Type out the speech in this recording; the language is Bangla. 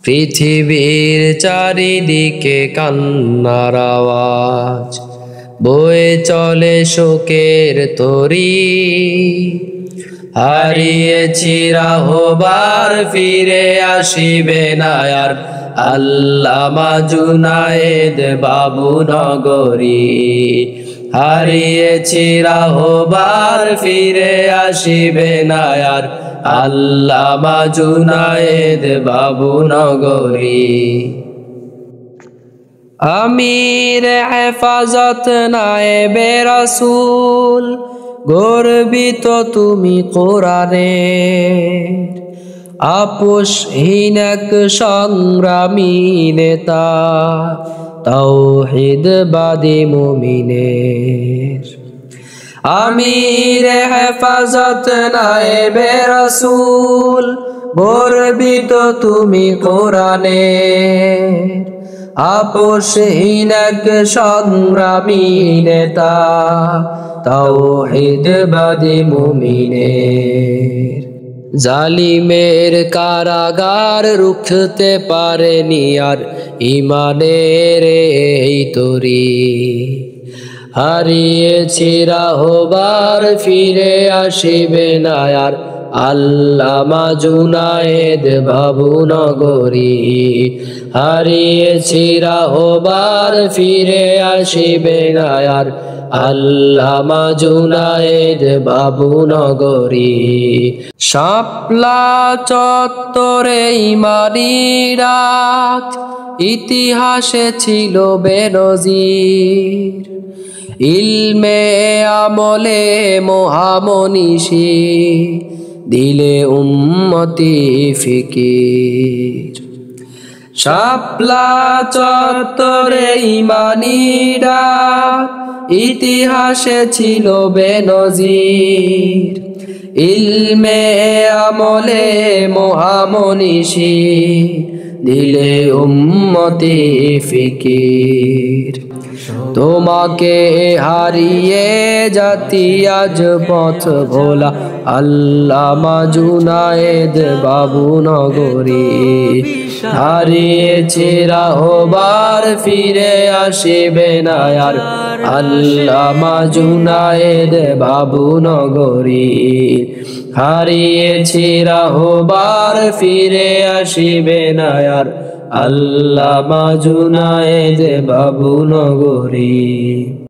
পৃথিবীর চারিদিকে কান্নার আওয়াজ, বয়ে চলে শোকের তরি। হারিয়েছি রাহবার, ফিরে আসিবে না আর, আল্লামা জুনায়েদ বাবু নগরী। হারিয়েছি রাহবার, ফিরে আসিবে না আর, আল্লামা জুনায়েদ বাবু নগরী। আমির হেফাজত নায়েবে রাসূল, গর্বিত তুমি কোরআনের। আপোষহীন এক সংগ্রামী নেতা, তাওহীদবাদী মুমিনের। আমির হেফাজত নায়েবে রাসূল, গর্বিত তুমি কোরআনের। আপোষহীন এক সংগ্রামী নেতা, তাওহীদবাদী মুমিনের। জালিমের কারাগার রুখতে পারেনি আর ঈমানের এই তরি। হারিয়েছি রাহবার, ফিরে আসিবে না আর, আল্লামা জুনায়েদ বাবু নগরী। হারিয়েছি রাহবার, ফিরে আসিবে না আর, আল্লামা জুনায়েদ বাবু নগরী। শাপলা চত্বরে ঈমানী রাত, ইতিহাসে ছিল বেনজির। ইলমে আমলে মহামনীষী, দিলে উম্মতি ফিকির। শাপলা চত্বরে ঈমানী রাত, ইতিহাসে ছিল বেনজির। ইলমে আমলে মহামনীষী, দিলে উম্মতি ফিকির। তোমাকে হারিয়ে জাতি আজ পথ ভোলা, আল্লামা জুনায়েদ বাবু নগরী। হারিয়েছি রাহবার, ফিরে আসিবে না আর, আল্লামা জুনায়েদ বাবু নগরী। হারিয়েছি রাহবার, ফিরে আসিবে না আর, আল্লামা জুনায়েদ বাবু নগরী।